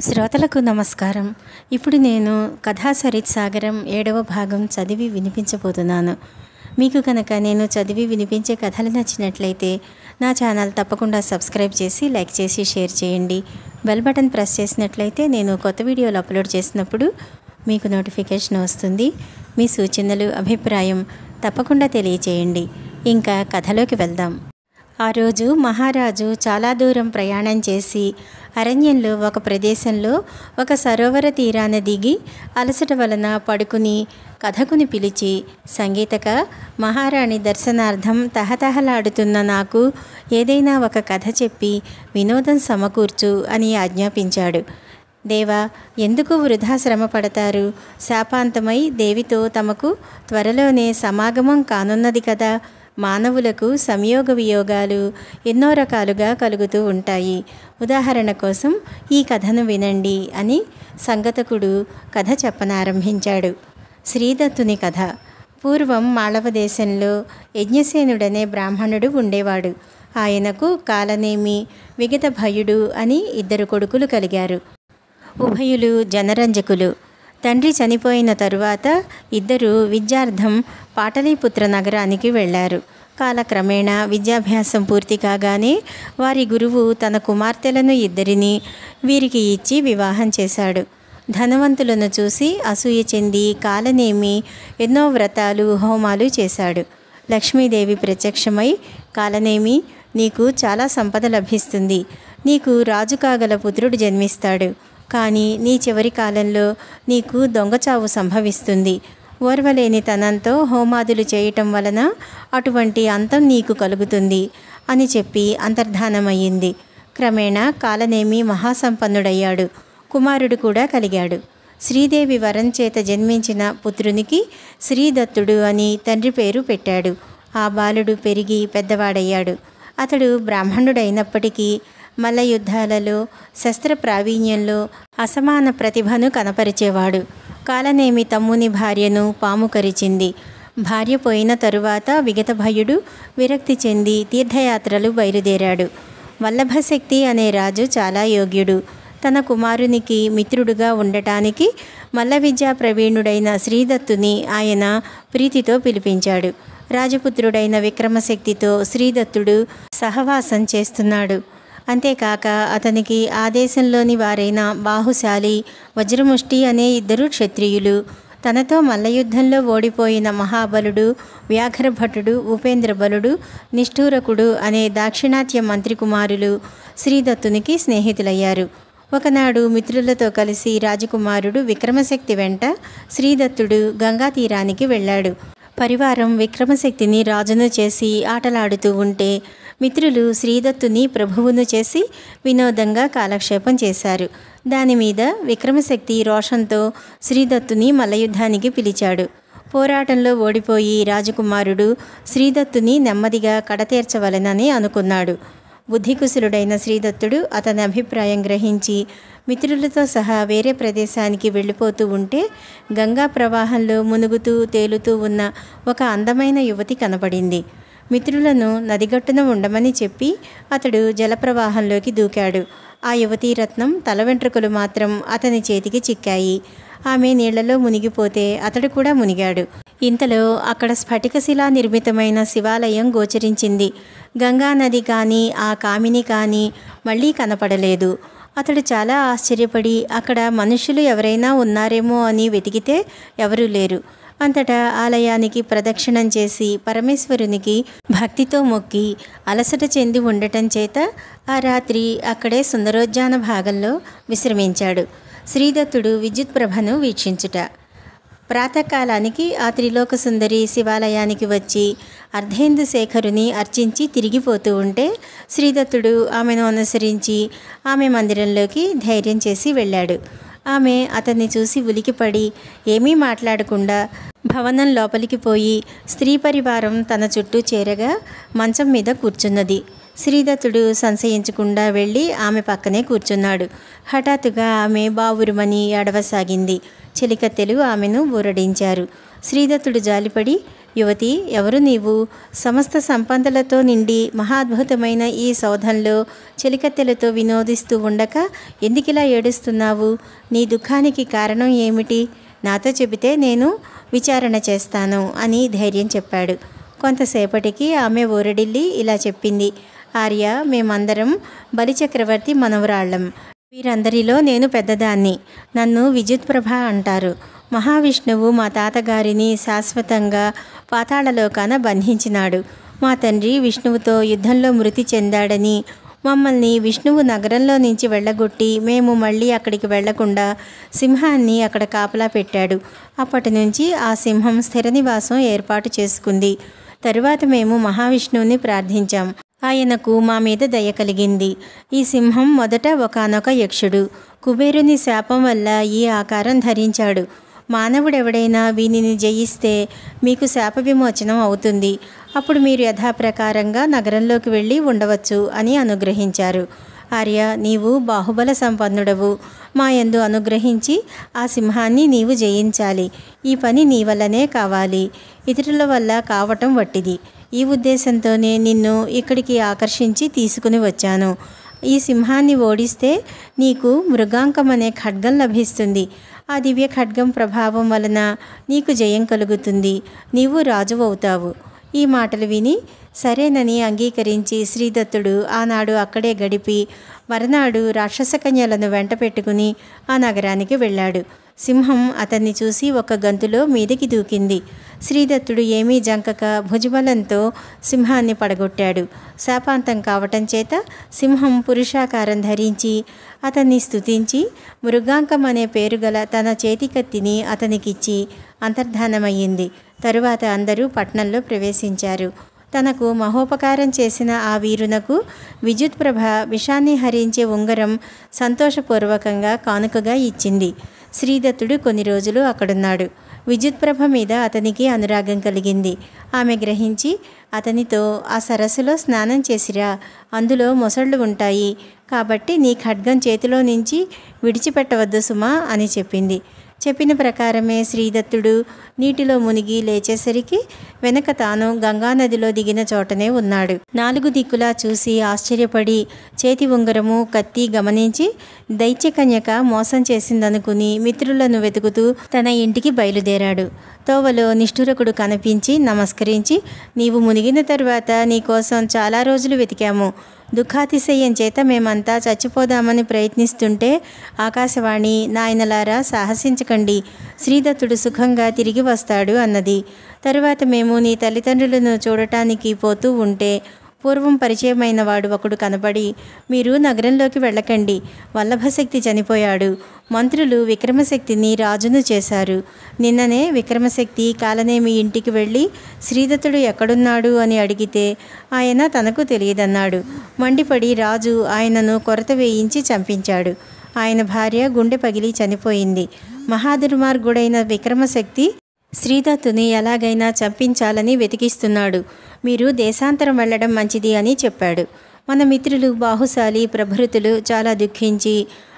శ్రోతలకు నమస్కారం. ఇప్పుడు నేను కథా సరిత్ సాగరం 7వ భాగం చదివి వినిపించబోతున్నాను. మీకు కనుక నేను చదివి వినిపించే కథలు నచ్చినట్లయితే నా ఛానల్ తప్పకుండా సబ్స్క్రైబ్ చేసి, లైక్ చేసి, షేర్ చేయండి. బెల్ బటన్ ప్రెస్ చేసినట్లయితే నేను కొత్త వీడియోలు అప్లోడ్ చేసినప్పుడు మీకు నోటిఫికేషన్ వస్తుంది. మీ సూచనలు, అభిప్రాయం తప్పకుండా తెలియచేయండి. ఇంకా కథలోకి వెళ్దాం. ఆ రోజు మహారాజు చాలా దూరం ప్రయాణం చేసి అరణ్యంలో ఒక ప్రదేశంలో ఒక సరోవర తీరాన దిగి అలసట వలన పడుకుని కథకుని పిలిచి, సంగీతక, మహారాణి దర్శనార్థం తహతహలాడుతున్న నాకు ఏదైనా ఒక కథ చెప్పి వినోదం సమకూర్చు అని ఆజ్ఞాపించాడు. దేవా, ఎందుకు వృధా శ్రమ పడతారు? శాపాంతమై దేవితో తమకు త్వరలోనే సమాగమం కానున్నది కదా. మానవులకు సంయోగ వియోగాలు ఎన్నో రకాలుగా కలుగుతూ ఉంటాయి. ఉదాహరణ కోసం ఈ కథను వినండి అని సంగతకుడు కథ చెప్పనారంభించాడు. శ్రీదత్తుని కథ. పూర్వం మాళవ దేశంలో యజ్ఞసేనుడనే బ్రాహ్మణుడు ఉండేవాడు. ఆయనకు కాలనేమి, విగతభయుడు అని 2 కొడుకులు కలిగారు. ఉభయులు జనరంజకులు. తండ్రి చనిపోయిన తరువాత ఇద్దరు విద్యార్థం పాటలీపుత్ర నగరానికి వెళ్ళారు. కాలక్రమేణా విద్యాభ్యాసం పూర్తి కాగానే వారి గురువు తన కుమార్తెలను 2 వీరికి ఇచ్చి వివాహం చేశాడు. ధనవంతులను చూసి అసూయ చెంది కాలనేమి ఎన్నో వ్రతాలు, హోమాలు చేశాడు. లక్ష్మీదేవి ప్రత్యక్షమై, కాలనేమి, నీకు చాలా సంపద లభిస్తుంది. నీకు రాజు కాగల పుత్రుడు జన్మిస్తాడు. కానీ నీ చివరి కాలంలో నీకు దొంగచావు సంభవిస్తుంది. ఓర్వలేని తనంతో హోమాదులు చేయటం వలన అటువంటి అంతం నీకు కలుగుతుంది అని చెప్పి అంతర్ధానమయ్యింది. క్రమేణా కాలనేమి మహాసంపన్నుడయ్యాడు. కుమారుడు కూడా కలిగాడు. శ్రీదేవి వరం చేత జన్మించిన పుత్రునికి శ్రీదత్తుడు అని తండ్రి పేరు పెట్టాడు. ఆ బాలుడు పెరిగి పెద్దవాడయ్యాడు. అతడు బ్రాహ్మణుడైనప్పటికీ మల్ల యుద్ధాలలో, శస్త్ర ప్రావీణ్యంలో అసమాన ప్రతిభను కనపరిచేవాడు. కాలనేమి తమ్ముని భార్యను పాము కరిచింది. భార్య పోయిన తరువాత విగతభయుడు విరక్తి చెంది తీర్థయాత్రలు బయలుదేరాడు. వల్లభశక్తి అనే రాజు చాలా యోగ్యుడు. తన కుమారునికి మిత్రుడుగా ఉండటానికి మల్ల విద్యా ప్రవీణుడైన శ్రీదత్తుని ఆయన ప్రీతితో పిలిపించాడు. రాజపుత్రుడైన విక్రమశక్తితో శ్రీదత్తుడు సహవాసం చేస్తున్నాడు. అంతేకాక అతనికి ఆ దేశంలోని వారైన బాహుశాలి, వజ్రముష్టి అనే 2 క్షత్రియులు, తనతో మల్లయుద్ధంలో ఓడిపోయిన మహాబలుడు, వ్యాఘ్రభటుడు, ఉపేంద్రబలుడు, నిష్ఠూరకుడు అనే దాక్షిణాత్య మంత్రి కుమారులు శ్రీదత్తునికి స్నేహితులయ్యారు. ఒకనాడు మిత్రులతో కలిసి రాజకుమారుడు విక్రమశక్తి వెంట శ్రీదత్తుడు గంగా తీరానికి వెళ్ళాడు. పరివారం విక్రమశక్తిని రాజును చేసి ఆటలాడుతూ ఉంటే మిత్రులు శ్రీదత్తుని ప్రభువును చేసి వినోదంగా కాలక్షేపం చేశారు. దానిమీద విక్రమశక్తి రోషంతో శ్రీదత్తుని మల్లయుద్ధానికి పిలిచాడు. పోరాటంలో ఓడిపోయి రాజకుమారుడు శ్రీదత్తుని నెమ్మదిగా కడతేర్చవలెనని అనుకున్నాడు. బుద్ధికుశలుడైన శ్రీదత్తుడు అతని అభిప్రాయం గ్రహించి మిత్రులతో సహా వేరే ప్రదేశానికి వెళ్ళిపోతూ ఉంటే గంగా ప్రవాహంలో మునుగుతూ తేలుతూ ఉన్న ఒక అందమైన యువతి కనపడింది. మిత్రులను నదిగట్టున ఉండమని చెప్పి అతడు జలప్రవాహంలోకి దూకాడు. ఆ యువతీ రత్నం తల వెంట్రుకలు మాత్రం అతని చేతికి చిక్కాయి. ఆమె నీళ్లలో మునిగిపోతే అతడు కూడా మునిగాడు. ఇంతలో అక్కడ స్ఫటికశిలా నిర్మితమైన శివాలయం గోచరించింది. గంగా నది కానీ ఆ కామిని కానీ మళ్ళీ కనపడలేదు. అతడు చాలా ఆశ్చర్యపడి అక్కడ మనుష్యులు ఎవరైనా ఉన్నారేమో అని వెతికితే ఎవరూ లేరు. అంతటా ఆలయానికి ప్రదక్షిణం చేసి పరమేశ్వరునికి భక్తితో మొక్కి అలసట చెంది ఉండటం చేత ఆ రాత్రి అక్కడే సుందరోద్యాన భాగంలో విశ్రమించాడు. శ్రీదత్తుడు విద్యుత్ ప్రభను వీక్షించుట. ప్రాతకాలానికి ఆ త్రిలోక సుందరి శివాలయానికి వచ్చి అర్ధేందు శేఖరుని అర్చించి తిరిగిపోతూ ఉంటే శ్రీదత్తుడు ఆమెను అనుసరించి ఆమె మందిరంలోకి ధైర్యం చేసి వెళ్ళాడు. ఆమె అతన్ని చూసి ఉలికిపడి ఏమీ మాట్లాడకుండా భవనం లోపలికి పోయి స్త్రీ పరివారం తన చుట్టూ చేరగా మంచం మీద కూర్చున్నది. శ్రీదత్తుడు సంశయించకుండా వెళ్ళి ఆమె పక్కనే కూర్చున్నాడు. హఠాత్తుగా ఆమె బావురుమని ఏడవసాగింది. చెలికత్తెలు ఆమెను ఊరడించారు. శ్రీదత్తుడు జాలిపడి, యువతి, ఎవరు నీవు? సమస్త సంపదలతో నిండి మహాద్భుతమైన ఈ సౌధంలో చెలికత్తెలతో వినోదిస్తూ ఉండక ఎందుకిలా ఏడుస్తున్నావు? నీ దుఃఖానికి కారణం ఏమిటి? నాతో చెబితే నేను విచారణ చేస్తాను అని ధైర్యం చెప్పాడు. కొంతసేపటికి ఆమె ఊరడిల్లి ఇలా చెప్పింది. ఆర్య, మేమందరం బలిచక్రవర్తి మనవరాళ్ళం. వీరందరిలో నేను పెద్దదాన్ని. నన్ను విద్యుత్ప్రభ అంటారు. మహావిష్ణువు మా తాతగారిని శాశ్వతంగా పాతాళలోకాన బంధించినాడు. మా తండ్రి విష్ణువుతో యుద్ధంలో మృతి చెందాడని మమ్మల్ని విష్ణువు నగరంలో నుంచి వెళ్ళగొట్టి మేము మళ్ళీ అక్కడికి వెళ్లకుండా సింహాన్ని అక్కడ కాపలా పెట్టాడు. అప్పటి నుంచి ఆ సింహం స్థిర నివాసం ఏర్పాటు చేసుకుంది. తరువాత మేము మహావిష్ణువుని ప్రార్థించాం. ఆయనకు మా మీద దయ కలిగింది. ఈ సింహం మొదట ఒకానొక యక్షుడు. కుబేరుని శాపం వల్ల ఈ ఆకారం ధరించాడు. మానవుడెవడైనా వీనిని జయిస్తే మీకు శాప విమోచనం అవుతుంది. అప్పుడు మీరు యథాప్రకారంగా నగరంలోకి వెళ్ళి ఉండవచ్చు అని అనుగ్రహించారు. ఆర్య, నీవు బాహుబల సంపన్నుడవు. మా యందు అనుగ్రహించి ఆ సింహాన్ని నీవు జయించాలి. ఈ పని నీ వల్లనే కావాలి. ఇతరుల వల్ల కావటం వట్టిది. ఈ ఉద్దేశంతోనే నిన్ను ఇక్కడికి ఆకర్షించి తీసుకుని వచ్చాను. ఈ సింహాన్ని ఓడిస్తే నీకు మృగాంకం అనే ఖడ్గం లభిస్తుంది. ఆ దివ్య ఖడ్గం ప్రభావం వలన నీకు జయం కలుగుతుంది. నీవు రాజువవుతావు. ఈ మాటలు విని సరేనని అంగీకరించి శ్రీదత్తుడు ఆనాడు అక్కడే గడిపి మరునాడు రాక్షస కన్యలను వెంట పెట్టుకుని ఆ నగరానికి వెళ్ళాడు. సింహం అతన్ని చూసి ఒక గంతులో మీదికి దూకింది. శ్రీదత్తుడు ఏమీ జంకక భుజబలంతో సింహాన్ని పడగొట్టాడు. శాపాంతం కావటం చేత సింహం పురుషాకారం ధరించి అతన్ని స్తుతించి మృగాంకం అనే పేరు గల తన చేతికత్తిని అతనికిచ్చి అంతర్ధానమయ్యింది. తరువాత అందరూ పట్నంలో ప్రవేశించారు. తనకు మహోపకారం చేసిన ఆ వీరునకు విద్యుత్ప్రభ విషాన్ని హరించే ఉంగరం సంతోషపూర్వకంగా కానుకగా ఇచ్చింది. శ్రీదత్తుడు కొన్ని రోజులు అక్కడున్నాడు. విద్యుత్ప్రభ మీద అతనికి అనురాగం కలిగింది. ఆమె గ్రహించి అతనితో ఆ సరస్సులో స్నానం చేసిరా, అందులో మొసళ్ళు ఉంటాయి, కాబట్టి నీ ఖడ్గం చేతిలో నుంచి విడిచిపెట్టవద్దు సుమా అని చెప్పింది. చెప్పిన ప్రకారమే శ్రీదత్తుడు నీటిలో మునిగి లేచేసరికి వెనక తాను గంగానదిలో దిగిన చోటనే ఉన్నాడు. 4 దిక్కులా చూసి ఆశ్చర్యపడి చేతి ఉంగరము కత్తి గమనించి దైత్యకన్యక మోసం చేసిందనుకుని మిత్రులను వెతుకుతూ తన ఇంటికి బయలుదేరాడు. తోవలో నిష్ఠురకుడు కనిపించి నమస్కరించి, నీవు మునిగిన తరువాత నీకోసం చాలా రోజులు వెతికాము. దుఃఖాతిశయం చేత మేమంతా చచ్చిపోదామని ప్రయత్నిస్తుంటే ఆకాశవాణి, నాయనలారా సాహసించకండి, శ్రీదత్తుడు సుఖంగా తిరిగి వస్తాడు అన్నది. తరువాత మేము నీ తల్లిదండ్రులను చూడటానికి పోతూ ఉంటే పూర్వం పరిచయమైన వాడు ఒకడు కనబడి, మీరు నగరంలోకి వెళ్ళకండి, వల్లభశక్తి చనిపోయాడు. మంత్రులు విక్రమశక్తిని రాజును చేశారు. నిన్ననే విక్రమశక్తి కాలనేమి ఇంటికి వెళ్ళి శ్రీదత్తుడు ఎక్కడున్నాడు అని అడిగితే ఆయన తనకు తెలియదన్నాడు. మండిపడి రాజు ఆయనను కొరత వేయించి చంపించాడు. ఆయన భార్య గుండె పగిలి చనిపోయింది. మహాదుర్మార్గుడైన విక్రమశక్తి శ్రీదత్తుని ఎలాగైనా చంపించాలని వెతికిస్తున్నాడు. మీరు దేశాంతరం వెళ్ళడం మంచిది అని చెప్పాడు. మన మిత్రులు బాహుశాలి ప్రభృతులు చాలా దుఃఖించి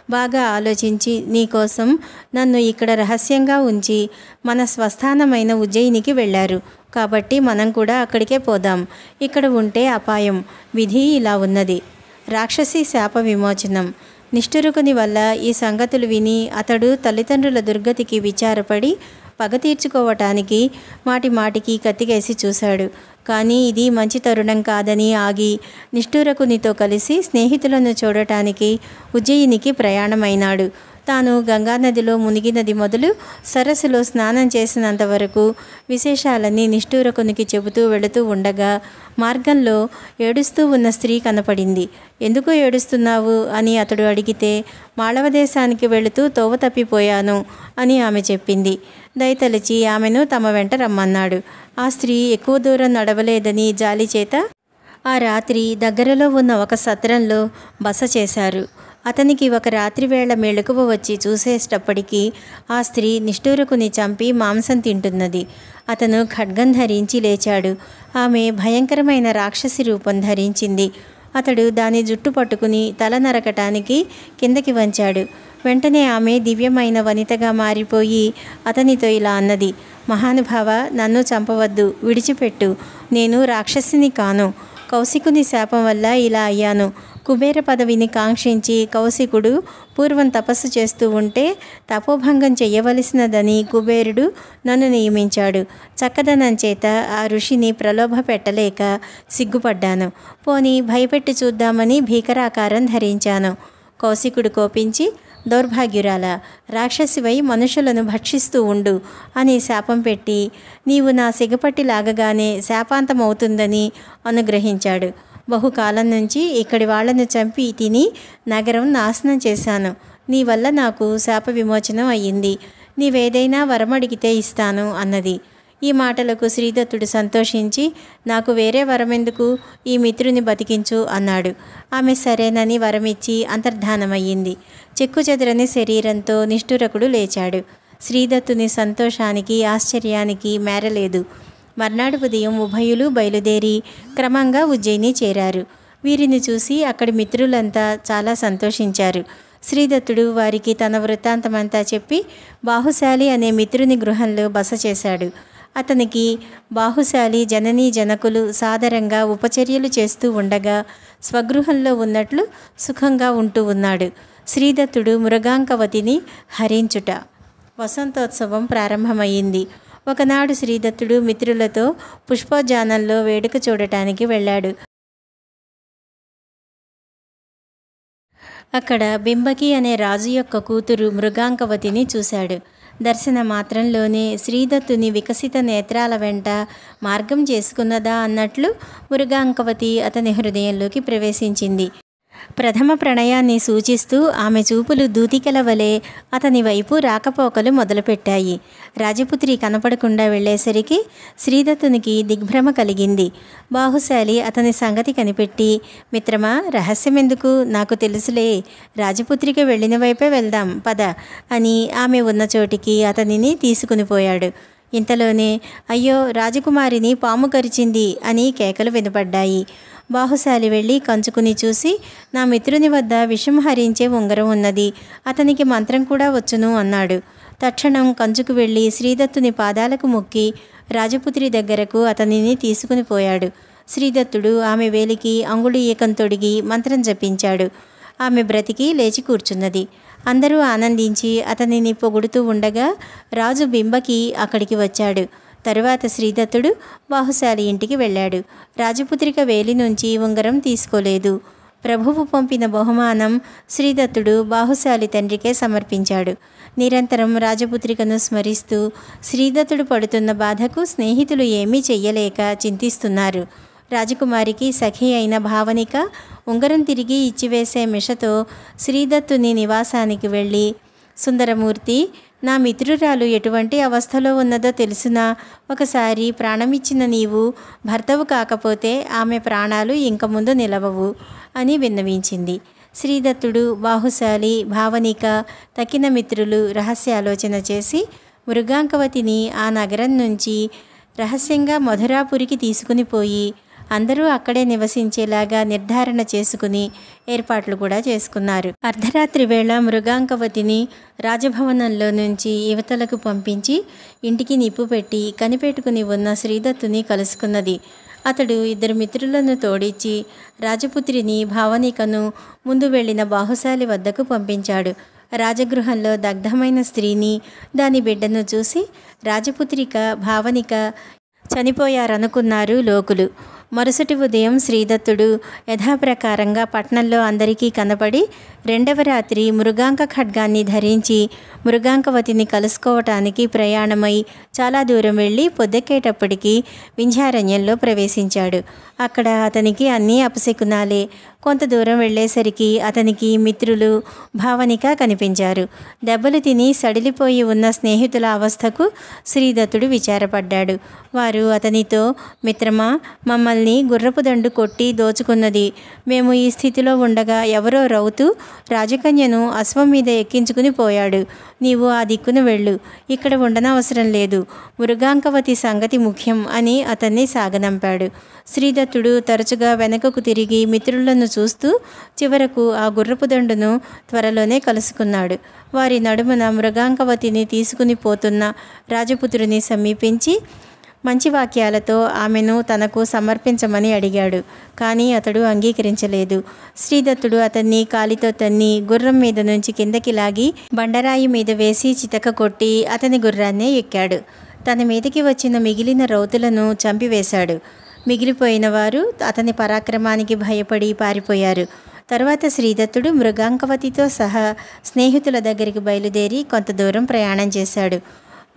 బాగా ఆలోచించి నీకోసం నన్ను ఇక్కడ రహస్యంగా ఉంచి మన స్వస్థానమైన ఉజ్జయినికి వెళ్ళారు. కాబట్టి మనం కూడా అక్కడికే పోదాం. ఇక్కడ ఉంటే అపాయం. విధి ఇలా ఉన్నది. రాక్షసి శాప విమోచనం. నిష్ఠురుకుని వల్ల ఈ సంగతులు విని అతడు తల్లిదండ్రుల దుర్గతికి విచారపడి పగ తీర్చుకోవటానికి మాటిమాటికి కత్తికేసి చూశాడు. కానీ ఇది మంచి తరుణం కాదని ఆగి నిష్ఠూరకునితో కలిసి స్నేహితులను చూడటానికి ఉజ్జయినికి ప్రయాణమైనాడు. తాను గంగానదిలో మునిగినది మొదలు సరస్సులో స్నానం చేసినంత వరకు విశేషాలన్నీ నిష్ఠూరకునికి చెబుతూ వెళుతూ ఉండగా మార్గంలో ఏడుస్తూ ఉన్న స్త్రీ కనపడింది. ఎందుకు ఏడుస్తున్నావు అని అతడు అడిగితే మాళవ దేశానికి వెళుతూ తోవ తప్పిపోయాను అని ఆమె చెప్పింది. దయతలిచి ఆమెను తమ వెంట రమ్మన్నాడు. ఆ స్త్రీ ఎక్కువ దూరం నడవలేదని జాలి చేత ఆ రాత్రి దగ్గరలో ఉన్న ఒక సత్రంలో బస చేశారు. అతనికి ఒక రాత్రి వేళ మెలకువ వచ్చి చూసేటప్పటికీ ఆ స్త్రీ నిష్ఠూరకుని చంపి మాంసం తింటున్నది. అతను ఖడ్గం ధరించి లేచాడు. ఆమె భయంకరమైన రాక్షసి రూపం ధరించింది. అతడు దాని జుట్టు పట్టుకుని తల నరకటానికి కిందకి వంచాడు. వెంటనే ఆమె దివ్యమైన వనితగా మారిపోయి అతనితో ఇలా అన్నది, మహానుభావ, నన్ను చంపవద్దు, విడిచిపెట్టు, నేను రాక్షసిని కాను. కౌశికుని శాపం వల్ల ఇలా అయ్యాను. కుబేర పదవిని కాంక్షించి కౌశికుడు పూర్వం తపస్సు చేస్తూ ఉంటే తపోభంగం చెయ్యవలసినదని కుబేరుడు నన్ను నియమించాడు. చక్కదనం చేత ఆ ఋషిని ప్రలోభ పెట్టలేక సిగ్గుపడ్డాను. పోనీ భయపెట్టి చూద్దామని భీకరాకారం ధరించాను. కౌశికుడు కోపించి, దౌర్భాగ్యురాల, రాక్షసివై మనుషులను భక్షిస్తూ ఉండు అని శాపం పెట్టి నీవు నా సిగపట్టి లాగగానే శాపాంతమవుతుందని అనుగ్రహించాడు. బహుకాలం నుంచి ఇక్కడి వాళ్లను చంపి తిని నగరం నాశనం చేశాను. నీ వల్ల నాకు శాప విమోచనం అయ్యింది. నీవేదైనా వరమడిగితే ఇస్తాను అన్నది. ఈ మాటలకు శ్రీదత్తుడు సంతోషించి, నాకు వేరే వరమెందుకు, ఈ మిత్రుని బతికించు అన్నాడు. ఆమె సరేనని వరమిచ్చి అంతర్ధానమయ్యింది. చెక్కుచెదరని శరీరంతో నిష్ఠురకుడు లేచాడు. శ్రీదత్తుని సంతోషానికి ఆశ్చర్యానికి మేరలేదు. మర్నాడు ఉదయం ఉభయులు బయలుదేరి క్రమంగా ఉజ్జయిని చేరారు. వీరిని చూసి అక్కడి మిత్రులంతా చాలా సంతోషించారు. శ్రీదత్తుడు వారికి తన వృత్తాంతమంతా చెప్పి బాహుశాలి అనే మిత్రుని గృహంలో బస చేశాడు. అతనికి బాహుశాలి జననీ జనకులు సాదరంగా ఉపచర్యలు చేస్తూ ఉండగా స్వగృహంలో ఉన్నట్లు సుఖంగా ఉంటూ ఉన్నాడు. శ్రీదత్తుడు మృగాంకవతిని హరించుట. వసంతోత్సవం ప్రారంభమైంది. ఒకనాడు శ్రీదత్తుడు మిత్రులతో పుష్పోద్యానంలో వేడుక చూడటానికి వెళ్ళాడు. అక్కడ బింబకి అనే రాజు యొక్క కూతురు మృగాంకవతిని చూశాడు. దర్శన మాత్రంలోనే శ్రీదత్తుని వికసిత నేత్రాల వెంట మార్గం చేసుకున్నదా అన్నట్లు మృగాంకవతి అతని హృదయంలోకి ప్రవేశించింది. ప్రథమ ప్రణయాన్ని సూచిస్తూ ఆమె చూపులు దూతికల వలె అతని వైపు రాకపోకలు మొదలుపెట్టాయి. రాజపుత్రి కనపడకుండా వెళ్ళేసరికి శ్రీదత్తునికి దిగ్భ్రమ కలిగింది. బాహుశాలి అతని సంగతి కనిపెట్టి, మిత్రమా, రహస్యమెందుకు, నాకు తెలుసులే, రాజపుత్రికి వెళ్ళిన వైపే వెళ్దాం పద అని ఆమె ఉన్న చోటికి అతనిని తీసుకుని పోయాడు. ఇంతలోనే అయ్యో, రాజకుమారిని పాము కరిచింది అని కేకలు వినపడ్డాయి. బాహుశాలి వెళ్ళి కంచుకుని చూసి, నా మిత్రుని వద్ద విషం హరించే ఉంగరం ఉన్నది, అతనికి మంత్రం కూడా వచ్చును అన్నాడు. తక్షణం కంచుకు వెళ్ళి శ్రీదత్తుని పాదాలకు మొక్కి రాజపుత్రి దగ్గరకు అతనిని తీసుకుని పోయాడు. శ్రీదత్తుడు ఆమె వేలికి అంగుళీయకం తొడిగి మంత్రం జపించాడు. ఆమె బ్రతికి లేచి కూర్చున్నది. అందరూ ఆనందించి అతనిని పొగుడుతూ ఉండగా రాజు బింబకి అక్కడికి వచ్చాడు. తరువాత శ్రీదత్తుడు బాహుశాలి ఇంటికి వెళ్ళాడు. రాజపుత్రిక వేలి నుంచి ఉంగరం తీసుకోలేదు. ప్రభువు పంపిన బహుమానం శ్రీదత్తుడు బాహుశాలి తండ్రికే సమర్పించాడు. నిరంతరం రాజపుత్రికను స్మరిస్తూ శ్రీదత్తుడు పడుతున్న బాధకు స్నేహితులు ఏమీ చెయ్యలేక చింతిస్తున్నారు. రాజకుమారికి సఖి అయిన భావనిక ఉంగరం తిరిగి ఇచ్చివేసే మిషతో శ్రీదత్తుని నివాసానికి వెళ్ళి, సుందరమూర్తి, నా మిత్రురాలు ఎటువంటి అవస్థలో ఉన్నదో తెలుసునా? ఒకసారి ప్రాణమిచ్చిన నీవు భర్తవు కాకపోతే ఆమె ప్రాణాలు ఇంక ముందు నిలవవు అని విన్నవించింది. శ్రీదత్తుడు, బాహుశాలి, భావనిక, తక్కిన మిత్రులు రహస్యాలోచన చేసి మృగాంకవతిని ఆ నగరం నుంచి రహస్యంగా మధురాపురికి తీసుకుని పోయి అందరూ అక్కడే నివసించేలాగా నిర్ధారణ చేసుకుని ఏర్పాట్లు కూడా చేసుకున్నారు. అర్ధరాత్రి వేళ మృగాంకవతిని రాజభవనంలో నుంచి యువతలకు పంపించి ఇంటికి నిప్పు పెట్టి కనిపెట్టుకుని ఉన్న శ్రీదత్తుని కలుసుకున్నది. అతడు ఇద్దరు మిత్రులను తోడిచ్చి రాజపుత్రిని భావనికను ముందు వెళ్ళిన బాహుశాలి వద్దకు పంపించాడు. రాజగృహంలో దగ్ధమైన స్త్రీని, దాని బిడ్డను చూసి రాజపుత్రిక, భావనిక చనిపోయారనుకున్నారు లోకులు. మరుసటి ఉదయం శ్రీదత్తుడు యథాప్రకారంగా పట్నంలో అందరికీ కనపడి రెండవ రాత్రి మృగాంక ఖడ్గాన్ని ధరించి మృగాంకవతిని కలుసుకోవటానికి ప్రయాణమై చాలా దూరం వెళ్ళి పొద్దెక్కేటప్పటికి వింధ్యారణ్యంలో ప్రవేశించాడు. అక్కడ అతనికి అన్నీ అపశకునాలే. కొంత దూరం వెళ్ళేసరికి అతనికి మిత్రులు, భావనిక కనిపించారు. దెబ్బలు తిని సడిలిపోయి ఉన్న స్నేహితుల అవస్థకు శ్రీదత్తుడు విచారపడ్డాడు. వారు అతనితో, మిత్రమా, మమ్మల్ని గుర్రపు దండు కొట్టి దోచుకున్నది. మేము ఈ స్థితిలో ఉండగా ఎవరో రౌతు రాజకన్యను అశ్వం మీద ఎక్కించుకుని పోయాడు. నీవు ఆ దిక్కున వెళ్ళు, ఇక్కడ ఉండనవసరం లేదు. మృగాంకవతి సంగతి ముఖ్యం అని అతన్ని సాగనంపాడు. శ్రీదత్తుడు తరచుగా వెనకకు తిరిగి మిత్రులను చూస్తూ చివరకు ఆ గుర్రపు దండును త్వరలోనే కలుసుకున్నాడు. వారి నడుమున మృగాంకవతిని తీసుకుని పోతున్న రాజపుత్రుని సమీపించి మంచి వాక్యాలతో ఆమెను తనకు సమర్పించమని అడిగాడు. కానీ అతడు అంగీకరించలేదు. శ్రీదత్తుడు అతన్ని కాలితో తన్ని గుర్రం మీద నుంచి కిందకి లాగి బండరాయి మీద వేసి చితక కొట్టి అతని గుర్రాన్నే ఎక్కాడు. తన మీదకి వచ్చిన మిగిలిన రౌతులను చంపివేశాడు. మిగిలిపోయిన వారు అతని పరాక్రమానికి భయపడి పారిపోయారు. తరువాత శ్రీదత్తుడు మృగాంకవతితో సహా స్నేహితుల దగ్గరికి బయలుదేరి కొంత దూరం ప్రయాణం చేశాడు.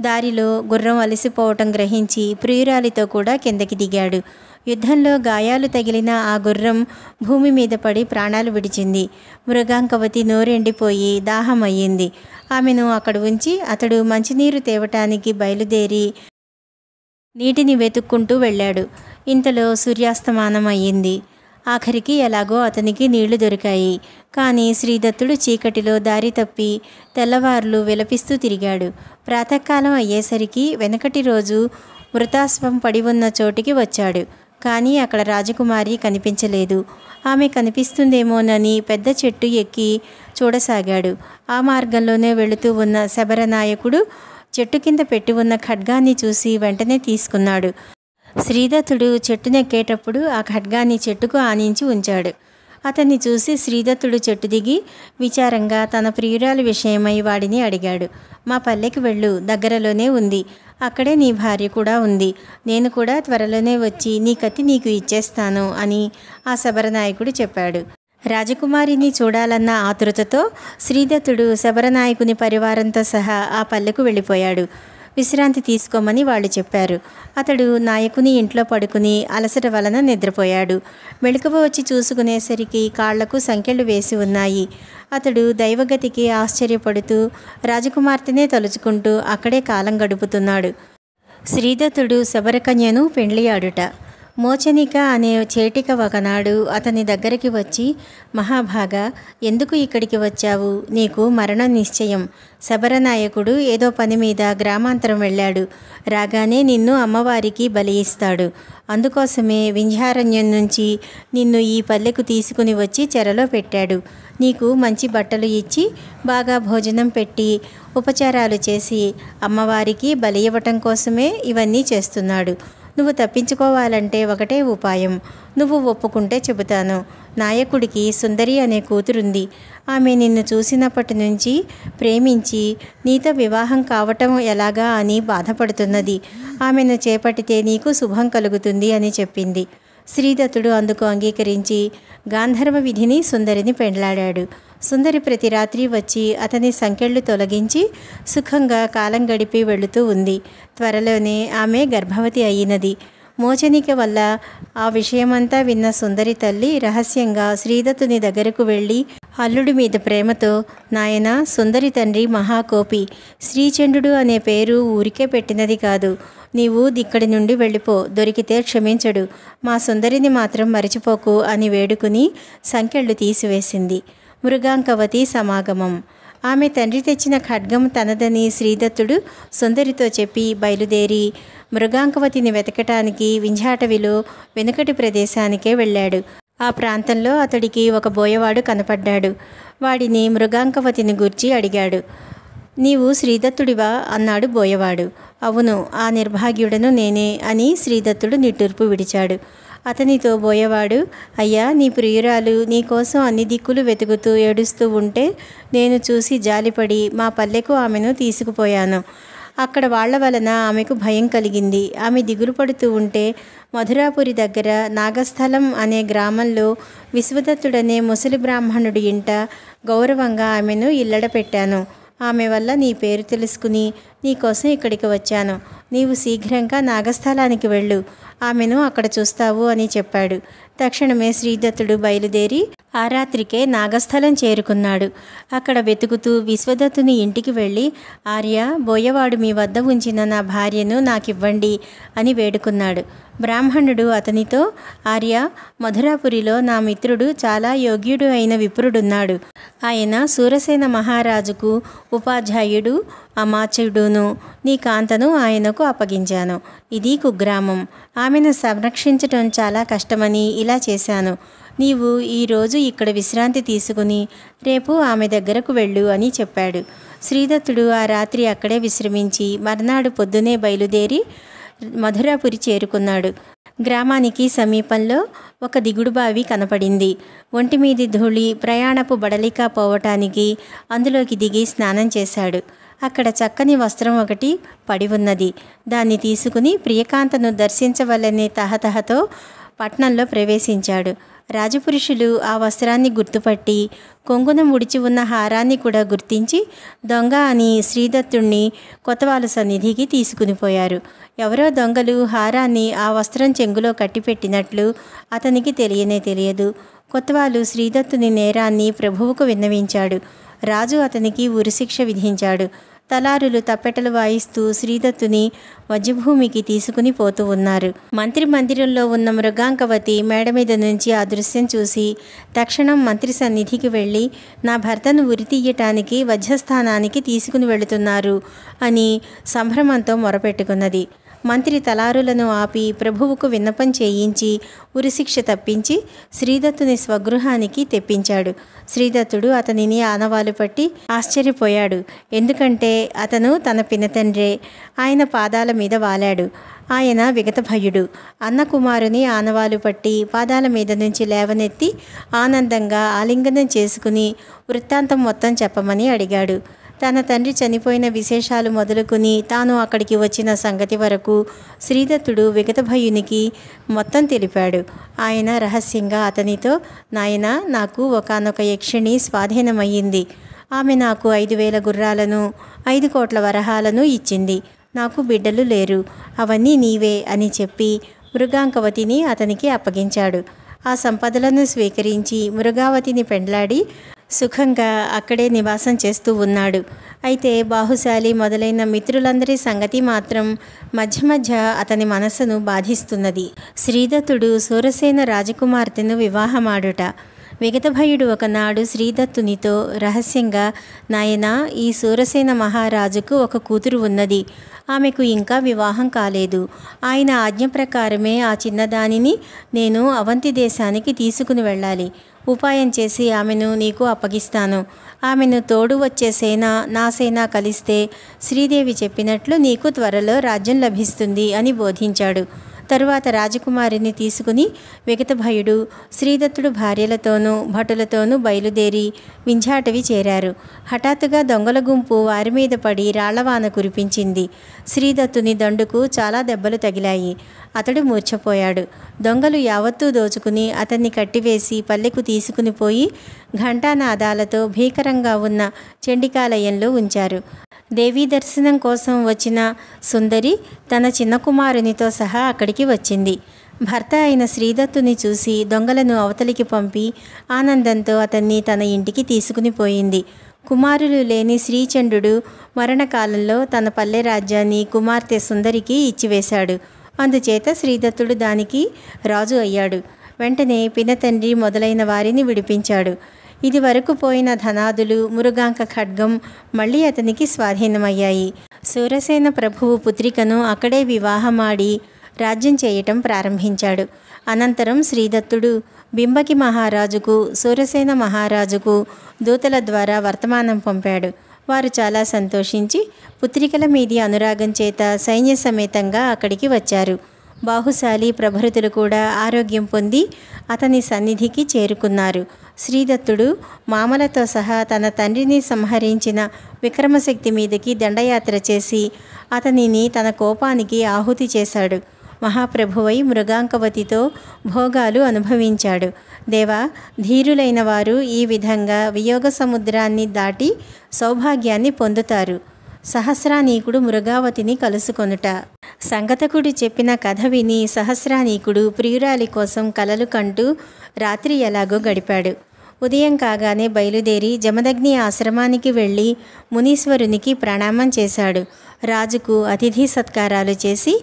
దారిలో గుర్రం అలసిపోవటం గ్రహించి ప్రియురాలితో కూడా కిందకి దిగాడు. యుద్ధంలో గాయాలు తగిలిన ఆ గుర్రం భూమి మీద పడి ప్రాణాలు విడిచింది. మృగాంకవతి నోరెండిపోయి దాహం అయ్యింది. ఆమెను అక్కడ ఉంచి అతడు మంచినీరు తేవటానికి బయలుదేరి నీటిని వెతుక్కుంటూ వెళ్ళాడు. ఇంతలో సూర్యాస్తమానం అయ్యింది. ఆఖరికి ఎలాగో అతనికి నీళ్లు దొరికాయి. కానీ శ్రీదత్తుడు చీకటిలో దారి తప్పి తెల్లవార్లు విలపిస్తూ తిరిగాడు. ప్రాతకాలం అయ్యేసరికి వెనకటి రోజు మృతాశ్వం పడి ఉన్న చోటికి వచ్చాడు. కానీ అక్కడ రాజకుమారి కనిపించలేదు. ఆమె కనిపిస్తుందేమోనని పెద్ద చెట్టు ఎక్కి చూడసాగాడు. ఆ మార్గంలోనే వెళుతూ ఉన్న శబరనాయకుడు చెట్టు కింద పెట్టి ఉన్న ఖడ్గాన్ని చూసి వెంటనే తీసుకున్నాడు. శ్రీదత్తుడు చెట్టునెక్కేటప్పుడు ఆ ఖడ్గాన్ని చెట్టుకు ఆనించి ఉంచాడు. అతన్ని చూసి శ్రీదత్తుడు చెట్టు దిగి విచారంగా తన ప్రియురాలి విషయమై వాడిని అడిగాడు. మా పల్లెకి వెళ్ళు, దగ్గరలోనే ఉంది. అక్కడే నీ భార్య కూడా ఉంది. నేను కూడా త్వరలోనే వచ్చి నీ కత్తి నీకు ఇచ్చేస్తాను అని ఆ శబరనాయకుడు చెప్పాడు. రాజకుమారిని చూడాలన్న ఆతృతతో శ్రీదత్తుడు శబరనాయకుని పరివారంతో సహా ఆ పల్లెకు వెళ్ళిపోయాడు. విశ్రాంతి తీసుకోమని వాళ్ళు చెప్పారు. అతడు నాయకుని ఇంట్లో పడుకుని అలసట వలన నిద్రపోయాడు. మెలకువ వచ్చి చూసుకునేసరికి కాళ్లకు సంకెళ్ళు వేసి ఉన్నాయి. అతడు దైవగతికి ఆశ్చర్యపడుతూ రాజకుమార్తెనే తలుచుకుంటూ అక్కడే కాలం గడుపుతున్నాడు. శ్రీదత్తుడు శబరకన్యను పెండ్లియాడుట. మోచనిక అనే చేటిక ఒకనాడు అతని దగ్గరికి వచ్చి, మహాభాగా, ఎందుకు ఇక్కడికి వచ్చావు? నీకు మరణం నిశ్చయం. శబరనాయకుడు ఏదో పని మీద గ్రామాంతరం వెళ్ళాడు. రాగానే నిన్ను అమ్మవారికి బలి ఇస్తాడు. అందుకోసమే వింధ్యారణ్యం నుంచి నిన్ను ఈ పల్లెకు తీసుకుని వచ్చి చెరలో పెట్టాడు. నీకు మంచి బట్టలు ఇచ్చి బాగా భోజనం పెట్టి ఉపచారాలు చేసి అమ్మవారికి బలి ఇవ్వటం కోసమే ఇవన్నీ చేస్తున్నాడు. నువ్వు తప్పించుకోవాలంటే ఒకటే ఉపాయం. నువ్వు ఒప్పుకుంటే చెబుతాను. నాయకుడికి సుందరి అనే కూతురుంది. ఆమె నిన్ను చూసినప్పటి నుంచి ప్రేమించి నీతో వివాహం కావటం ఎలాగా అని బాధపడుతున్నది. ఆమెను చేపట్టితే నీకు శుభం కలుగుతుంది అని చెప్పింది. శ్రీదత్తుడు అందుకు అంగీకరించి గాంధర్వ విధిని సుందరిని పెండ్లాడాడు. సుందరి ప్రతి రాత్రి వచ్చి అతని సంకెళ్ళు తొలగించి సుఖంగా కాలం గడిపి వెళుతూ ఉంది. త్వరలోనే ఆమె గర్భవతి అయినది. మోచనిక వల్ల ఆ విషయమంతా విన్న సుందరి తల్లి రహస్యంగా శ్రీదత్తుని దగ్గరకు వెళ్ళి అల్లుడి మీద ప్రేమతో, నాయనా, సుందరి తండ్రి మహాకోపి. శ్రీచంద్రుడు అనే పేరు ఊరికే పెట్టినది కాదు. నీవు ఇక్కడి నుండి వెళ్ళిపో, దొరికితే క్షమించడు. మా సుందరిని మాత్రం మరిచిపోకు అని వేడుకుని సంకెళ్ళు తీసివేసింది. మృగాంకవతి సమాగమం. ఆమె తండ్రి తెచ్చిన ఖడ్గం తనదని శ్రీదత్తుడు సుందరితో చెప్పి బయలుదేరి మృగాంకవతిని వెతకటానికి వింధ్యాటవిలో వెనుకటి ప్రదేశానికే వెళ్ళాడు. ఆ ప్రాంతంలో అతడికి ఒక బోయవాడు కనపడ్డాడు. వాడిని మృగాంకవతిని గూర్చి అడిగాడు. నీవు శ్రీదత్తుడివా అన్నాడు బోయవాడు. అవును, ఆ నిర్భాగ్యుడను నేనే అని శ్రీదత్తుడు నిట్టూర్పు విడిచాడు. అతనితో బోయవాడు, అయ్యా, నీ ప్రియురాలు నీకోసం అన్ని దిక్కులు వెతుకుతూ ఏడుస్తూ ఉంటే నేను చూసి జాలిపడి మా పల్లెకు ఆమెను తీసుకుపోయాను. అక్కడ వాళ్ల వలన ఆమెకు భయం కలిగింది. ఆమె దిగులు పడుతూ ఉంటే మధురాపురి దగ్గర నాగస్థలం అనే గ్రామంలో విశ్వదత్తుడనే ముసలి బ్రాహ్మణుడి ఇంట గౌరవంగా ఆమెను ఇల్లడ పెట్టాను. ఆమె వల్ల నీ పేరు తెలుసుకుని నీకోసం ఇక్కడికి వచ్చాను. నీవు శీఘ్రంగా నాగస్థలానికి వెళ్ళు, ఆమెను అక్కడ చూస్తావు అని చెప్పాడు. తక్షణమే శ్రీదత్తుడు బయలుదేరి ఆ రాత్రికే నాగస్థలం చేరుకున్నాడు. అక్కడ వెతుకుతూ విశ్వదత్తుని ఇంటికి వెళ్ళి, ఆర్య, బోయవాడు మీ వద్ద ఉంచిన నా భార్యను నాకివ్వండి అని వేడుకున్నాడు. బ్రాహ్మణుడు అతనితో, ఆర్య, మధురాపురిలో నా మిత్రుడు చాలా యోగ్యుడు అయిన విప్రుడున్నాడు. ఆయన సూరసేన మహారాజుకు ఉపాధ్యాయుడు, అమాత్యుడును. నీ కాంతను ఆయనకు అప్పగించాను. ఇది కుగ్రామం. ఆమెను సంరక్షించటం చాలా కష్టమని ఇలా చేశాను. నీవు ఈరోజు ఇక్కడ విశ్రాంతి తీసుకుని రేపు ఆమె దగ్గరకు వెళ్ళు అని చెప్పాడు. శ్రీదత్తుడు ఆ రాత్రి అక్కడే విశ్రమించి మర్నాడు పొద్దునే బయలుదేరి మధురాపురి చేరుకున్నాడు. గ్రామానికి సమీపంలో ఒక దిగుడు బావి కనపడింది. ఒంటిమీది ధూళి ప్రయాణపు బడలిక పోవటానికి అందులోకి దిగి స్నానం చేశాడు. అక్కడ చక్కని వస్త్రం ఒకటి పడి ఉన్నది. దాన్ని తీసుకుని ప్రియకాంతను దర్శించవలనే తహతహతో పట్నంలో ప్రవేశించాడు. రాజపురుషులు ఆ వస్త్రాన్ని గుర్తుపట్టి కొంగున ముడిచి ఉన్న హారాన్ని కూడా గుర్తించి దొంగ అని శ్రీదత్తుణ్ణి కొత్తవాళ్ళ సన్నిధికి తీసుకుని పోయారు. ఎవరో దొంగలు హారాన్ని ఆ వస్త్రం చెంగులో కట్టిపెట్టినట్లు అతనికి తెలియదు. కొత్తవాళ్ళు శ్రీదత్తుని నేరాన్ని ప్రభువుకు విన్నవించాడు. రాజు అతనికి ఉరిశిక్ష విధించాడు. తలారులు తప్పెటలు వాయిస్తూ శ్రీదత్తుని వజ్రభూమికి తీసుకుని పోతూ ఉన్నారు. మంత్రి మందిరంలో ఉన్న మృగాంకవతి మేడ మీద నుంచి ఆ దృశ్యం చూసి తక్షణం మంత్రి సన్నిధికి వెళ్ళి, నా భర్తను ఉరి తీయటానికి వజ్రస్థానానికి తీసుకుని వెళుతున్నారు అని సంభ్రమంతో మొరపెట్టుకున్నది. మంత్రి తలారులను ఆపి ప్రభువుకు విన్నపం చేయించి ఉరిశిక్ష తప్పించి శ్రీదత్తుని స్వగృహానికి తెప్పించాడు. శ్రీదత్తుడు అతనిని ఆనవాలు పట్టి ఆశ్చర్యపోయాడు. ఎందుకంటే అతను తన పినతండ్రే. ఆయన పాదాల మీద వాలాడు. ఆయన విగతభయుడు. అన్న కుమారుని ఆనవాలు పట్టి పాదాల మీద నుంచి లేవనెత్తి ఆనందంగా ఆలింగనం చేసుకుని వృత్తాంతం మొత్తం చెప్పమని అడిగాడు. తన తండ్రి చనిపోయిన విశేషాలు మొదలుకొని తాను అక్కడికి వచ్చిన సంగతి వరకు శ్రీదత్తుడు విగతభయునికి మొత్తం తెలిపాడు. ఆయన రహస్యంగా అతనితో, నాయనా, నాకు ఒకానొక యక్షిణి స్వాధీనమయ్యింది. ఆమె నాకు 5,000 గుర్రాలను 5 కోట్ల వరహాలను ఇచ్చింది. నాకు బిడ్డలు లేరు. అవన్నీ నీవే అని చెప్పి మృగాంకవతిని అతనికి అప్పగించాడు. ఆ సంపదలను స్వీకరించి మృగావతిని పెండ్లాడి సుఖంగా అక్కడే నివాసం చేస్తూ ఉన్నాడు. అయితే బాహుశాలి మొదలైన మిత్రులందరి సంగతి మాత్రం మధ్య మధ్య అతని మనస్సును బాధిస్తున్నది. శ్రీదత్తుడు సూరసేన రాజకుమార్తెను వివాహమాడుట. విగతభయుడు ఒకనాడు శ్రీదత్తునితో రహస్యంగా, నాయనా, ఈ సూరసేన మహారాజుకు ఒక కూతురు ఉన్నది. ఆమెకు ఇంకా వివాహం కాలేదు. ఆయన ఆజ్ఞ ప్రకారమే ఆ చిన్నదానిని నేను అవంతి దేశానికి తీసుకుని వెళ్ళాలి. ఉపాయం చేసి ఆమెను నీకు అప్పగిస్తాను. ఆమెను తోడు వచ్చే సేన, నా సేన కలిస్తే శ్రీదేవి చెప్పినట్లు నీకు త్వరలో రాజ్యం లభిస్తుంది అని బోధించాడు. తరువాత రాజకుమారిని తీసుకుని విగతభయుడు శ్రీదత్తుడు భార్యలతోనూ భటులతోనూ బయలుదేరి వింధ్యాటవి చేరారు. హఠాత్తుగా దొంగల గుంపు వారి మీద పడి రాళ్లవాన కురిపించింది. శ్రీదత్తుని దండుకు చాలా దెబ్బలు తగిలాయి. అతడు మూర్ఛపోయాడు. దొంగలు యావత్తూ దోచుకుని అతన్ని కట్టివేసి పల్లెకు తీసుకుని పోయి ఘంటానాదాలతో భీకరంగా ఉన్న చండికాలయంలో ఉంచారు. దేవీ దర్శనం కోసం వచ్చిన సుందరి తన చిన్న కుమారునితో సహా అక్కడికి వచ్చింది. భర్త అయిన శ్రీదత్తుని చూసి దొంగలను అవతలికి పంపి ఆనందంతో అతన్ని తన ఇంటికి తీసుకుని పోయింది. కుమారులు లేని శ్రీచంద్రుడు మరణకాలంలో తన పల్లె రాజ్యాన్ని కుమార్తె సుందరికి ఇచ్చివేశాడు. అందుచేత శ్రీదత్తుడు దానికి రాజు అయ్యాడు. వెంటనే పినతండ్రి మొదలైన వారిని విడిపించాడు. ఇది వరకు పోయిన ధనాదులు, మురుగాంక ఖడ్గం మళ్ళీ అతనికి స్వాధీనమయ్యాయి. సూరసేన ప్రభువు పుత్రికను అక్కడే వివాహమాడి రాజ్యం చేయటం ప్రారంభించాడు. అనంతరం శ్రీదత్తుడు బింబకి మహారాజుకు, సూరసేన మహారాజుకు దూతల ద్వారా వర్తమానం పంపాడు. వారు చాలా సంతోషించి పుత్రికల మీది అనురాగం చేత సైన్య సమేతంగా అక్కడికి వచ్చారు. బాహుశాలి ప్రభృతులు కూడా ఆరోగ్యం పొంది అతని సన్నిధికి చేరుకున్నారు. శ్రీదత్తుడు మామలతో సహా తన తండ్రిని సంహరించిన విక్రమశక్తి మీదకి దండయాత్ర చేసి అతనిని తన కోపానికి ఆహుతి చేశాడు. మహాప్రభువై మృగాంకవతితో భోగాలు అనుభవించాడు. దేవా, ధీరులైన వారు ఈ విధంగా వియోగ సముద్రాన్ని దాటి సౌభాగ్యాన్ని పొందుతారు. సహస్రానీకుడు మృగావతిని కలుసుకొనుట. సంగతకుడు చెప్పిన కథ విని సహస్రానీకుడు ప్రియురాలి కోసం కలలు కంటూ రాత్రి ఎలాగో గడిపాడు. ఉదయం కాగానే బయలుదేరి జమదగ్ని ఆశ్రమానికి వెళ్ళి మునీశ్వరునికి ప్రణామం చేశాడు. రాజుకు అతిథి సత్కారాలు చేసి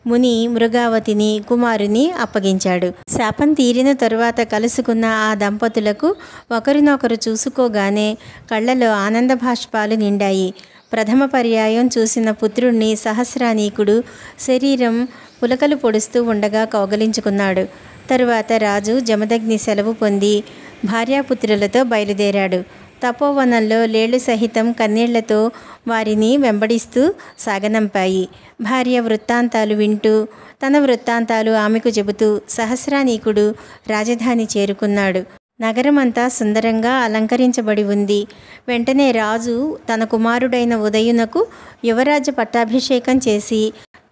ముని మృగావతిని కుమారుని అప్పగించాడు. శాపం తీరిన తరువాత కలుసుకున్న ఆ దంపతులకు ఒకరినొకరు చూసుకోగానే కళ్ళలో ఆనంద బాష్పాలు నిండాయి. ప్రథమ పర్యాయం చూసిన పుత్రుణ్ణి సహస్రానీకుడు శరీరం పులకలు పొడుస్తూ ఉండగా కౌగలించుకున్నాడు. తరువాత రాజు జమదగ్ని సెలవు పొంది భార్యాపుత్రులతో బయలుదేరాడు. తపోవనంలో లేళ్లు సహితం కన్నీళ్లతో వారిని వెంబడిస్తూ సాగనంపాయి. భార్య వృత్తాంతాలు వింటూ తన వృత్తాంతాలు ఆమెకు చెబుతూ సహస్రానీకుడు రాజధాని చేరుకున్నాడు. నగరమంతా సుందరంగా అలంకరించబడి ఉంది. వెంటనే రాజు తన కుమారుడైన ఉదయునకు యువరాజ పట్టాభిషేకం చేసి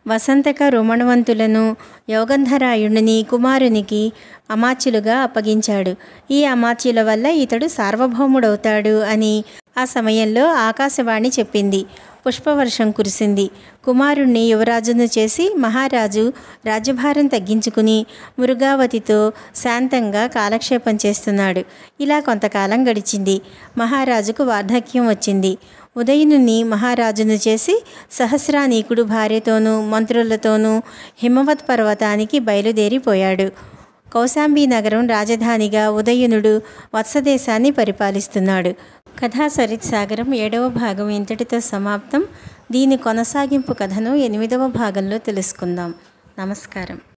వసంతక రోమణవంతులను యోగంధరాయుడిని కుమారునికి అమాత్యులుగా అప్పగించాడు. ఈ అమాత్యుల వల్ల ఇతడు సార్వభౌముడవుతాడు అని ఆ సమయంలో ఆకాశవాణి చెప్పింది. పుష్పవర్షం కురిసింది. కుమారుణ్ణి యువరాజును చేసి మహారాజు రాజ్యభారం తగ్గించుకుని మృగావతితో శాంతంగా కాలక్షేపం చేస్తున్నాడు. ఇలా కొంతకాలం గడిచింది. మహారాజుకు వార్ధక్యం వచ్చింది. ఉదయుని మహారాజును చేసి సహస్రానీకుడు భార్యతోనూ మంత్రులతోనూ హిమవత్ పర్వతానికి బయలుదేరిపోయాడు. కౌశాంబీ నగరం రాజధానిగా ఉదయనుడు వత్సదేశాన్ని పరిపాలిస్తున్నాడు. కథా సరిత్సాగరం 7వ భాగం ఇంతటితో సమాప్తం. దీని కొనసాగింపు కథను 8వ భాగంలో తెలుసుకుందాం. నమస్కారం.